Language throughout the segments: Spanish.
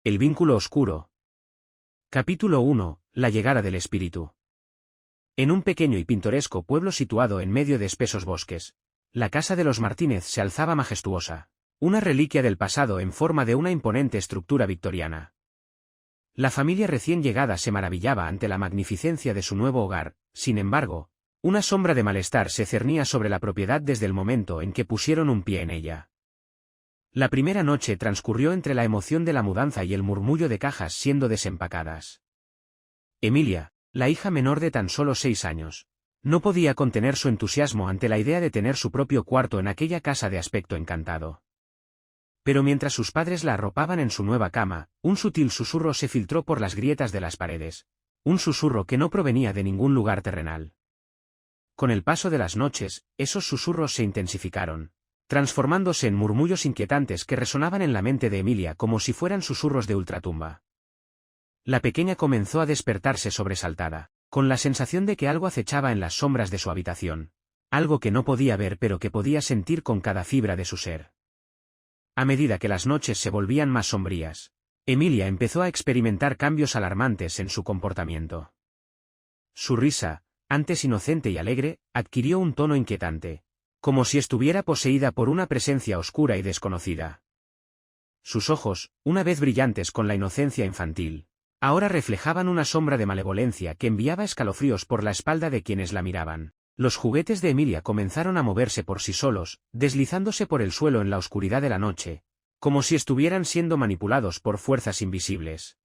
El vínculo oscuro. Capítulo 1. La llegada del espíritu. En un pequeño y pintoresco pueblo situado en medio de espesos bosques, la casa de los Martínez se alzaba majestuosa, una reliquia del pasado en forma de una imponente estructura victoriana. La familia recién llegada se maravillaba ante la magnificencia de su nuevo hogar. Sin embargo, una sombra de malestar se cernía sobre la propiedad desde el momento en que pusieron un pie en ella. La primera noche transcurrió entre la emoción de la mudanza y el murmullo de cajas siendo desempacadas. Emilia, la hija menor de tan solo 6 años, no podía contener su entusiasmo ante la idea de tener su propio cuarto en aquella casa de aspecto encantado. Pero mientras sus padres la arropaban en su nueva cama, un sutil susurro se filtró por las grietas de las paredes, un susurro que no provenía de ningún lugar terrenal. Con el paso de las noches, esos susurros se intensificaron, transformándose en murmullos inquietantes que resonaban en la mente de Emilia como si fueran susurros de ultratumba. La pequeña comenzó a despertarse sobresaltada, con la sensación de que algo acechaba en las sombras de su habitación, algo que no podía ver pero que podía sentir con cada fibra de su ser. A medida que las noches se volvían más sombrías, Emilia empezó a experimentar cambios alarmantes en su comportamiento. Su risa, antes inocente y alegre, adquirió un tono inquietante, como si estuviera poseída por una presencia oscura y desconocida. Sus ojos, una vez brillantes con la inocencia infantil, ahora reflejaban una sombra de malevolencia que enviaba escalofríos por la espalda de quienes la miraban. Los juguetes de Emilia comenzaron a moverse por sí solos, deslizándose por el suelo en la oscuridad de la noche, como si estuvieran siendo manipulados por fuerzas invisibles.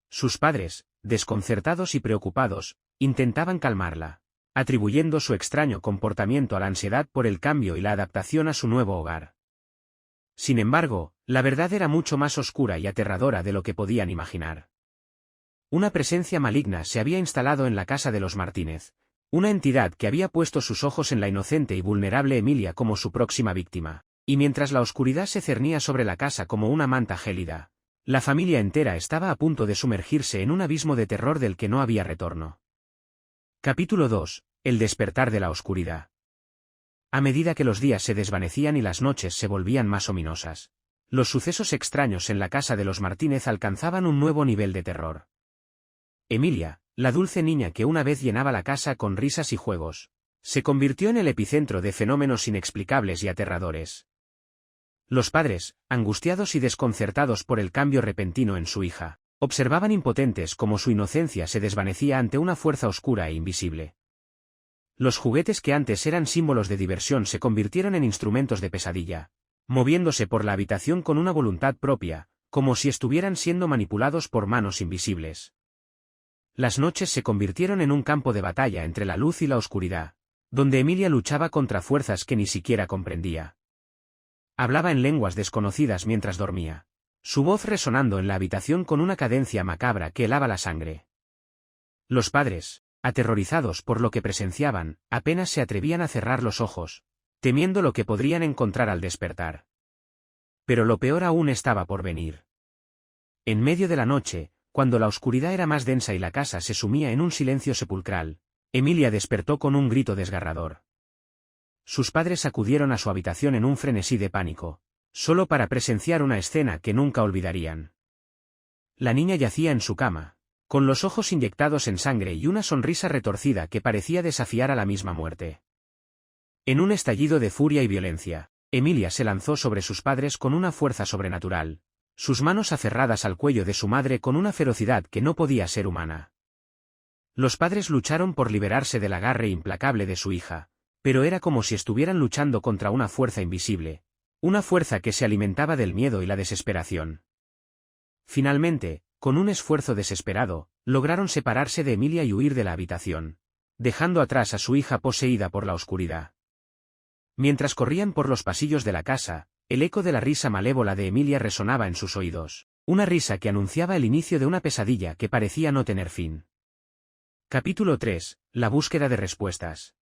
Sus padres, desconcertados y preocupados, intentaban calmarla, atribuyendo su extraño comportamiento a la ansiedad por el cambio y la adaptación a su nuevo hogar. Sin embargo, la verdad era mucho más oscura y aterradora de lo que podían imaginar. Una presencia maligna se había instalado en la casa de los Martínez, una entidad que había puesto sus ojos en la inocente y vulnerable Emilia como su próxima víctima, y mientras la oscuridad se cernía sobre la casa como una manta gélida, la familia entera estaba a punto de sumergirse en un abismo de terror del que no había retorno. Capítulo 2. El despertar de la oscuridad. A medida que los días se desvanecían y las noches se volvían más ominosas, los sucesos extraños en la casa de los Martínez alcanzaban un nuevo nivel de terror. Emilia, la dulce niña que una vez llenaba la casa con risas y juegos, se convirtió en el epicentro de fenómenos inexplicables y aterradores. Los padres, angustiados y desconcertados por el cambio repentino en su hija, observaban impotentes cómo su inocencia se desvanecía ante una fuerza oscura e invisible. Los juguetes que antes eran símbolos de diversión se convirtieron en instrumentos de pesadilla, moviéndose por la habitación con una voluntad propia, como si estuvieran siendo manipulados por manos invisibles. Las noches se convirtieron en un campo de batalla entre la luz y la oscuridad, donde Emilia luchaba contra fuerzas que ni siquiera comprendía. Hablaba en lenguas desconocidas mientras dormía, su voz resonando en la habitación con una cadencia macabra que helaba la sangre. Los padres, aterrorizados por lo que presenciaban, apenas se atrevían a cerrar los ojos, temiendo lo que podrían encontrar al despertar. Pero lo peor aún estaba por venir. En medio de la noche, cuando la oscuridad era más densa y la casa se sumía en un silencio sepulcral, Emilia despertó con un grito desgarrador. Sus padres acudieron a su habitación en un frenesí de pánico, solo para presenciar una escena que nunca olvidarían. La niña yacía en su cama, con los ojos inyectados en sangre y una sonrisa retorcida que parecía desafiar a la misma muerte. En un estallido de furia y violencia, Emilia se lanzó sobre sus padres con una fuerza sobrenatural, sus manos aferradas al cuello de su madre con una ferocidad que no podía ser humana. Los padres lucharon por liberarse del agarre implacable de su hija, pero era como si estuvieran luchando contra una fuerza invisible, una fuerza que se alimentaba del miedo y la desesperación. Finalmente, con un esfuerzo desesperado, lograron separarse de Emilia y huir de la habitación, dejando atrás a su hija poseída por la oscuridad. Mientras corrían por los pasillos de la casa, el eco de la risa malévola de Emilia resonaba en sus oídos, una risa que anunciaba el inicio de una pesadilla que parecía no tener fin. Capítulo 3. La búsqueda de respuestas.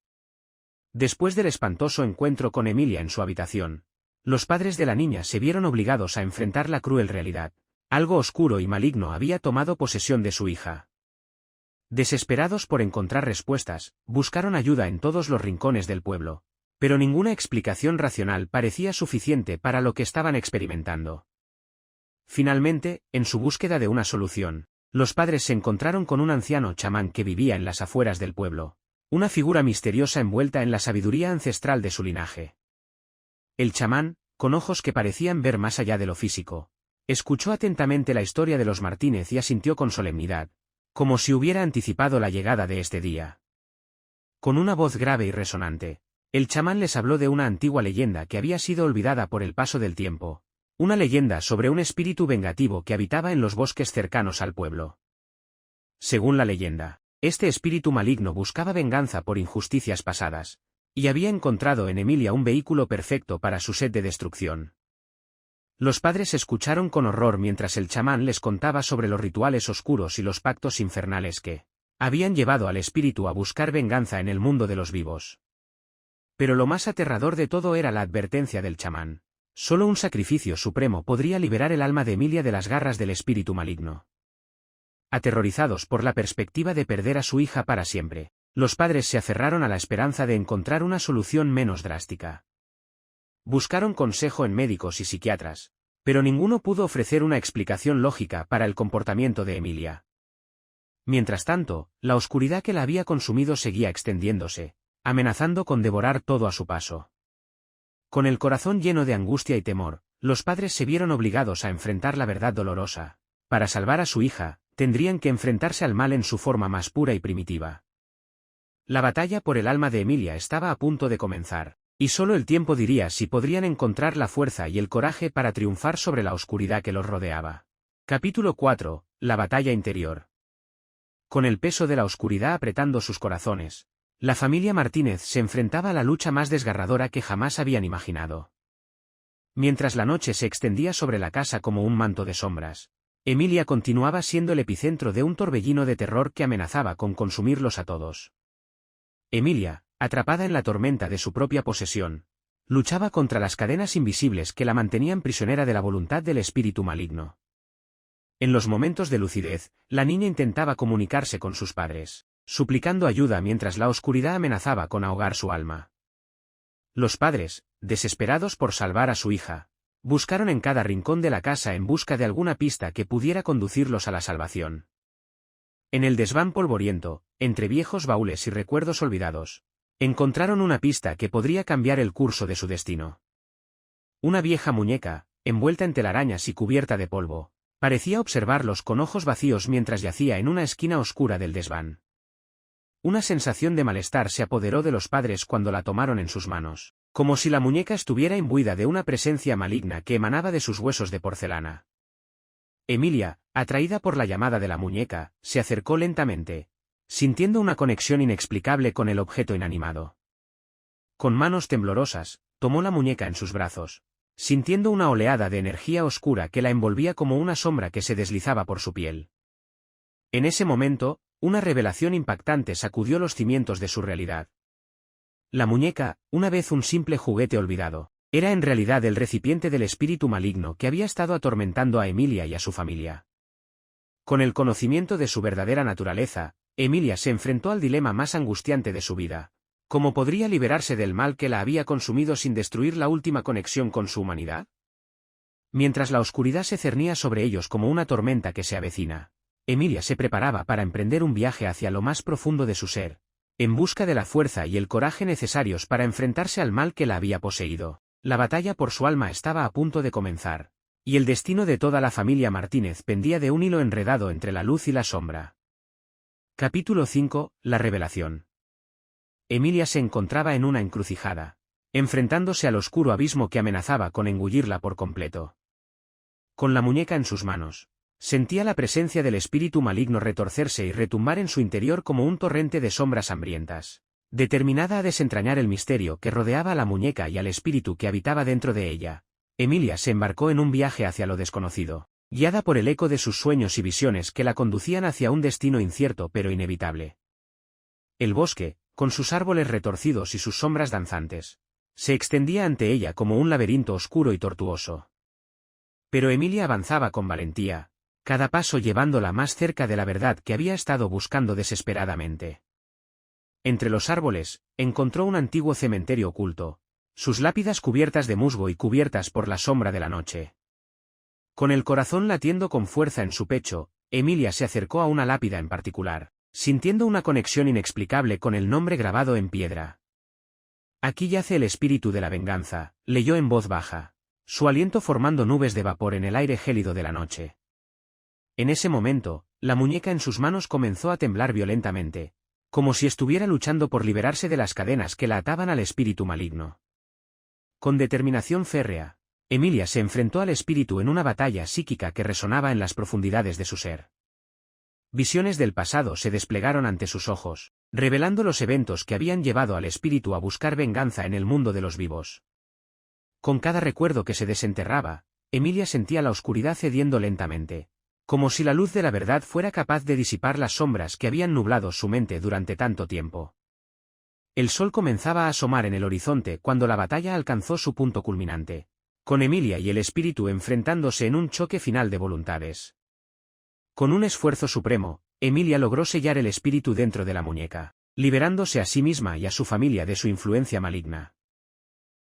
Después del espantoso encuentro con Emilia en su habitación, los padres de la niña se vieron obligados a enfrentar la cruel realidad. Algo oscuro y maligno había tomado posesión de su hija. Desesperados por encontrar respuestas, buscaron ayuda en todos los rincones del pueblo, pero ninguna explicación racional parecía suficiente para lo que estaban experimentando. Finalmente, en su búsqueda de una solución, los padres se encontraron con un anciano chamán que vivía en las afueras del pueblo, una figura misteriosa envuelta en la sabiduría ancestral de su linaje. El chamán, con ojos que parecían ver más allá de lo físico, escuchó atentamente la historia de los Martínez y asintió con solemnidad, como si hubiera anticipado la llegada de este día. Con una voz grave y resonante, el chamán les habló de una antigua leyenda que había sido olvidada por el paso del tiempo, una leyenda sobre un espíritu vengativo que habitaba en los bosques cercanos al pueblo. Según la leyenda, este espíritu maligno buscaba venganza por injusticias pasadas, y había encontrado en Emilia un vehículo perfecto para su sed de destrucción. Los padres escucharon con horror mientras el chamán les contaba sobre los rituales oscuros y los pactos infernales que habían llevado al espíritu a buscar venganza en el mundo de los vivos. Pero lo más aterrador de todo era la advertencia del chamán. Solo un sacrificio supremo podría liberar el alma de Emilia de las garras del espíritu maligno. Aterrorizados por la perspectiva de perder a su hija para siempre, los padres se aferraron a la esperanza de encontrar una solución menos drástica. Buscaron consejo en médicos y psiquiatras, pero ninguno pudo ofrecer una explicación lógica para el comportamiento de Emilia. Mientras tanto, la oscuridad que la había consumido seguía extendiéndose, amenazando con devorar todo a su paso. Con el corazón lleno de angustia y temor, los padres se vieron obligados a enfrentar la verdad dolorosa. Para salvar a su hija, tendrían que enfrentarse al mal en su forma más pura y primitiva. La batalla por el alma de Emilia estaba a punto de comenzar, y solo el tiempo diría si podrían encontrar la fuerza y el coraje para triunfar sobre la oscuridad que los rodeaba. Capítulo 4. La batalla interior. Con el peso de la oscuridad apretando sus corazones, la familia Martínez se enfrentaba a la lucha más desgarradora que jamás habían imaginado. Mientras la noche se extendía sobre la casa como un manto de sombras, Emilia continuaba siendo el epicentro de un torbellino de terror que amenazaba con consumirlos a todos. Emilia, atrapada en la tormenta de su propia posesión, luchaba contra las cadenas invisibles que la mantenían prisionera de la voluntad del espíritu maligno. En los momentos de lucidez, la niña intentaba comunicarse con sus padres, suplicando ayuda mientras la oscuridad amenazaba con ahogar su alma. Los padres, desesperados por salvar a su hija, buscaron en cada rincón de la casa en busca de alguna pista que pudiera conducirlos a la salvación. En el desván polvoriento, entre viejos baúles y recuerdos olvidados, encontraron una pista que podría cambiar el curso de su destino. Una vieja muñeca, envuelta en telarañas y cubierta de polvo, parecía observarlos con ojos vacíos mientras yacía en una esquina oscura del desván. Una sensación de malestar se apoderó de los padres cuando la tomaron en sus manos, como si la muñeca estuviera imbuida de una presencia maligna que emanaba de sus huesos de porcelana. Emilia, atraída por la llamada de la muñeca, se acercó lentamente, sintiendo una conexión inexplicable con el objeto inanimado. Con manos temblorosas, tomó la muñeca en sus brazos, sintiendo una oleada de energía oscura que la envolvía como una sombra que se deslizaba por su piel. En ese momento, una revelación impactante sacudió los cimientos de su realidad. La muñeca, una vez un simple juguete olvidado, era en realidad el recipiente del espíritu maligno que había estado atormentando a Emilia y a su familia. Con el conocimiento de su verdadera naturaleza, Emilia se enfrentó al dilema más angustiante de su vida. ¿Cómo podría liberarse del mal que la había consumido sin destruir la última conexión con su humanidad? Mientras la oscuridad se cernía sobre ellos como una tormenta que se avecina, Emilia se preparaba para emprender un viaje hacia lo más profundo de su ser, en busca de la fuerza y el coraje necesarios para enfrentarse al mal que la había poseído. La batalla por su alma estaba a punto de comenzar, y el destino de toda la familia Martínez pendía de un hilo enredado entre la luz y la sombra. Capítulo 5. La revelación. Emilia se encontraba en una encrucijada, enfrentándose al oscuro abismo que amenazaba con engullirla por completo. Con la muñeca en sus manos, sentía la presencia del espíritu maligno retorcerse y retumbar en su interior como un torrente de sombras hambrientas, determinada a desentrañar el misterio que rodeaba a la muñeca y al espíritu que habitaba dentro de ella. Emilia se embarcó en un viaje hacia lo desconocido, guiada por el eco de sus sueños y visiones que la conducían hacia un destino incierto pero inevitable. El bosque, con sus árboles retorcidos y sus sombras danzantes, se extendía ante ella como un laberinto oscuro y tortuoso. Pero Emilia avanzaba con valentía, cada paso llevándola más cerca de la verdad que había estado buscando desesperadamente. Entre los árboles, encontró un antiguo cementerio oculto, sus lápidas cubiertas de musgo y cubiertas por la sombra de la noche. Con el corazón latiendo con fuerza en su pecho, Emilia se acercó a una lápida en particular, sintiendo una conexión inexplicable con el nombre grabado en piedra. Aquí yace el espíritu de la venganza, leyó en voz baja, su aliento formando nubes de vapor en el aire gélido de la noche. En ese momento, la muñeca en sus manos comenzó a temblar violentamente, como si estuviera luchando por liberarse de las cadenas que la ataban al espíritu maligno. Con determinación férrea, Emilia se enfrentó al espíritu en una batalla psíquica que resonaba en las profundidades de su ser. Visiones del pasado se desplegaron ante sus ojos, revelando los eventos que habían llevado al espíritu a buscar venganza en el mundo de los vivos. Con cada recuerdo que se desenterraba, Emilia sentía la oscuridad cediendo lentamente, como si la luz de la verdad fuera capaz de disipar las sombras que habían nublado su mente durante tanto tiempo. El sol comenzaba a asomar en el horizonte cuando la batalla alcanzó su punto culminante, con Emilia y el espíritu enfrentándose en un choque final de voluntades. Con un esfuerzo supremo, Emilia logró sellar el espíritu dentro de la muñeca, liberándose a sí misma y a su familia de su influencia maligna.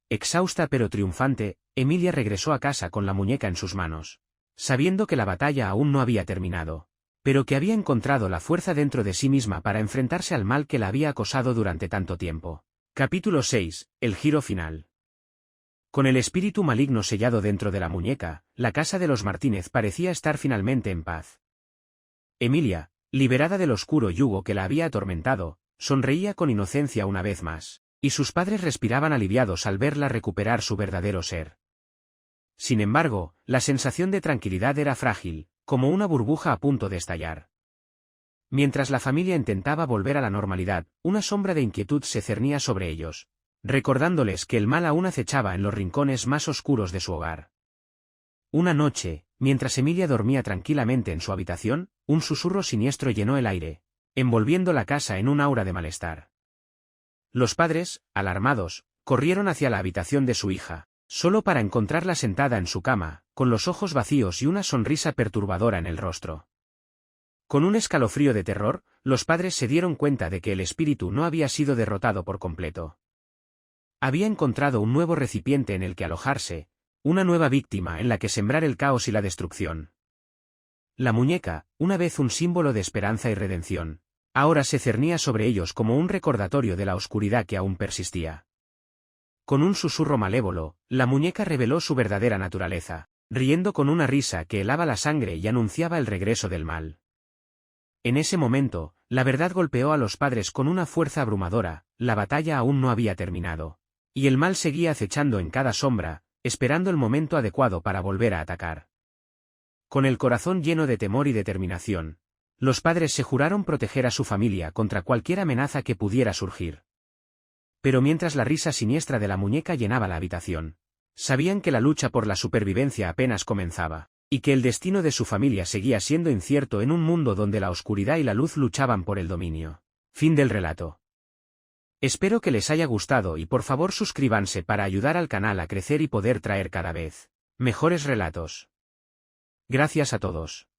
Exhausta pero triunfante, Emilia regresó a casa con la muñeca en sus manos, sabiendo que la batalla aún no había terminado, pero que había encontrado la fuerza dentro de sí misma para enfrentarse al mal que la había acosado durante tanto tiempo. Capítulo 6. El giro final. Con el espíritu maligno sellado dentro de la muñeca, la casa de los Martínez parecía estar finalmente en paz. Emilia, liberada del oscuro yugo que la había atormentado, sonreía con inocencia una vez más, y sus padres respiraban aliviados al verla recuperar su verdadero ser. Sin embargo, la sensación de tranquilidad era frágil, como una burbuja a punto de estallar. Mientras la familia intentaba volver a la normalidad, una sombra de inquietud se cernía sobre ellos, recordándoles que el mal aún acechaba en los rincones más oscuros de su hogar. Una noche, mientras Emilia dormía tranquilamente en su habitación, un susurro siniestro llenó el aire, envolviendo la casa en un aura de malestar. Los padres, alarmados, corrieron hacia la habitación de su hija, solo para encontrarla sentada en su cama, con los ojos vacíos y una sonrisa perturbadora en el rostro. Con un escalofrío de terror, los padres se dieron cuenta de que el espíritu no había sido derrotado por completo. Había encontrado un nuevo recipiente en el que alojarse, una nueva víctima en la que sembrar el caos y la destrucción. La muñeca, una vez un símbolo de esperanza y redención, ahora se cernía sobre ellos como un recordatorio de la oscuridad que aún persistía. Con un susurro malévolo, la muñeca reveló su verdadera naturaleza, riendo con una risa que helaba la sangre y anunciaba el regreso del mal. En ese momento, la verdad golpeó a los padres con una fuerza abrumadora, la batalla aún no había terminado, y el mal seguía acechando en cada sombra, esperando el momento adecuado para volver a atacar. Con el corazón lleno de temor y determinación, los padres se juraron proteger a su familia contra cualquier amenaza que pudiera surgir. Pero mientras la risa siniestra de la muñeca llenaba la habitación, sabían que la lucha por la supervivencia apenas comenzaba, y que el destino de su familia seguía siendo incierto en un mundo donde la oscuridad y la luz luchaban por el dominio. Fin del relato. Espero que les haya gustado y por favor suscríbanse para ayudar al canal a crecer y poder traer cada vez mejores relatos. Gracias a todos.